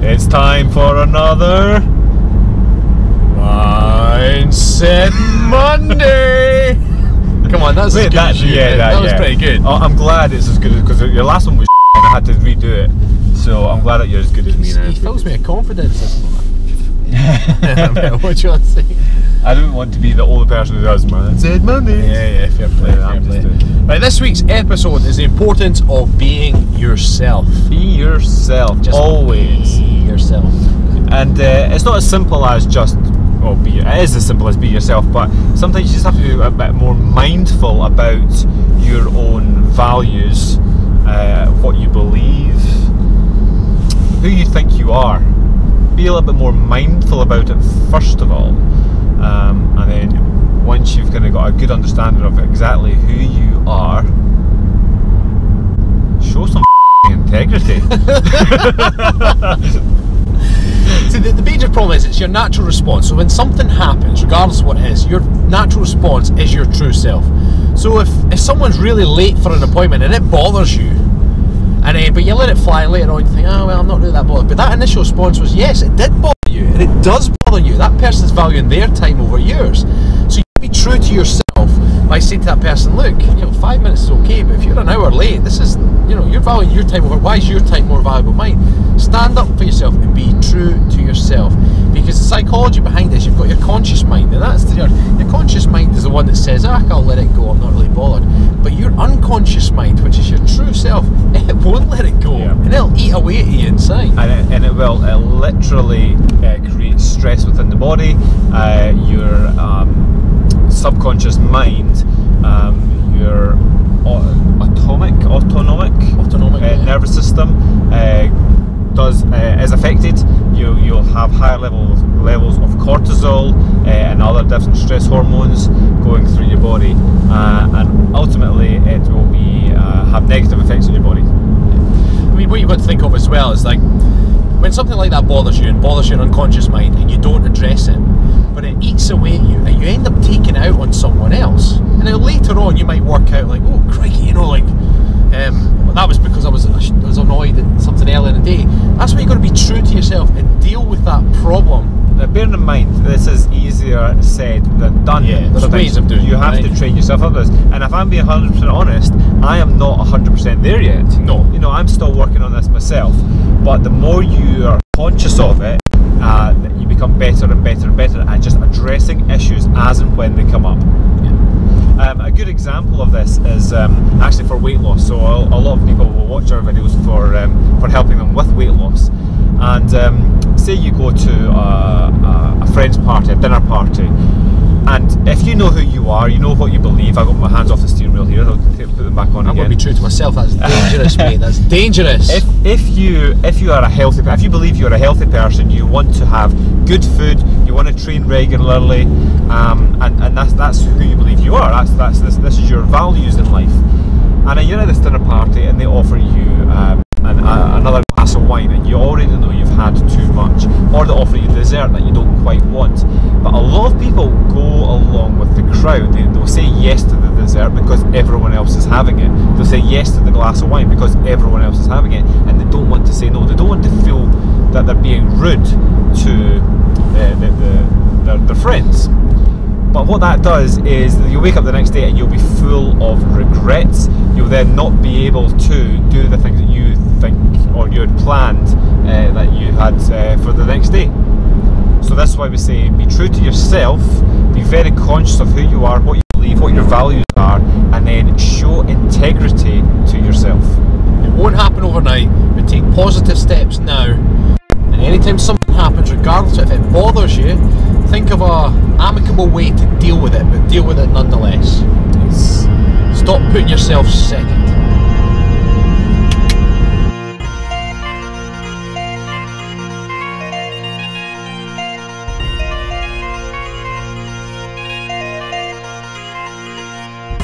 It's time for another Mindset Monday. Come on, that's as good as you. That was pretty good. Oh, I'm glad it's as good as, because your last one was and I had to redo it. So I'm glad that you're as good as me now. He fills me with confidence. What do you want to say? I don't want to be the only person who does Mindset Monday. Yeah, fair play. Fair play. Right, this week's episode is the importance of being yourself. Be yourself, just always. Be yourself. And it's not as simple as just, well, it is as simple as be yourself, but sometimes you just have to be a bit more mindful about your own values, what you believe, who you think you are. Be a little bit more mindful about it first of all, and then once you've kind of got a good understanding of exactly who you are, show some integrity. See, the major problem is it's your natural response. So when something happens, regardless of what it is, your natural response is your true self. So if someone's really late for an appointment and it bothers you, but you let it fly, and later on you think, oh well, I'm not really that bothered. But that initial response was, yes, it did bother you, and it does bother you. That person's valuing their time over yours. So you be true to yourself by saying to that person, look, 5 minutes is okay, but if you're an hour late, this is, you're valuing your time over. Why is your time more valuable than mine? Stand up for yourself and be true to yourself. Because the psychology behind this, you've got your conscious mind, and that's your conscious mind is the one that says, I'll let it go, I'm not really bothered. But your unconscious mind, which is your true self, it won't let it go, and it'll eat away at you inside. And it will literally create stress within the body. Your subconscious mind, your autonomic nervous system is affected. You'll have higher levels of cortisol and other different stress hormones going through your body, and ultimately it will have negative effects on your body. I mean, what you've got to think of as well is, like, when something like that bothers you your unconscious mind, and you don't address it, but it eats away at you, and you end up taking it out on someone else, and then later on you might work out like, oh crikey, that was because I was annoyed at something earlier in the day. That's why you've got to be true to yourself and deal with that problem. Now, bearing in mind, this is easier said than done. Yeah, there's ways of doing it. You have to train yourself up this. And if I'm being 100% honest, I am not 100% there yet. No. I'm still working on this myself. But the more you are conscious of it, you become better and better and better at just addressing issues as and when they come up. A good example of this is actually for weight loss. So a lot of people will watch our videos for helping them with weight loss. And say you go to a friend's party, a dinner party, and if you know who you are, you know what you believe. I've got my hands off the steering wheel here. I'll put them back on again. I'm going to be true to myself. That's dangerous, mate. That's dangerous. If you believe you're a healthy person, you want to have good food, you want to train regularly, and that's who you believe you are. This is your values in life. And then you're at this dinner party, and they offer you another glass of wine, and you already know you've had too much, or they offer you dessert that you don't quite want. But a lot of people go along with the crowd. They'll say yes to the dessert because everyone else is having it. They'll say yes to the glass of wine because everyone else is having it, and they don't want to say no. They don't want to feel that they're being rude to their friends. But what that does is you'll wake up the next day and you'll be full of regrets. You'll then not be able to do the things that you think or you had planned that you had for the next day. So that's why we say be true to yourself, be very conscious of who you are, what you believe, what your values are, and then show integrity to yourself. It won't happen overnight, but take positive steps now. And anytime something happens, regardless if it bothers you, think of an amicable way to deal with it, but deal with it nonetheless. Stop putting yourself second.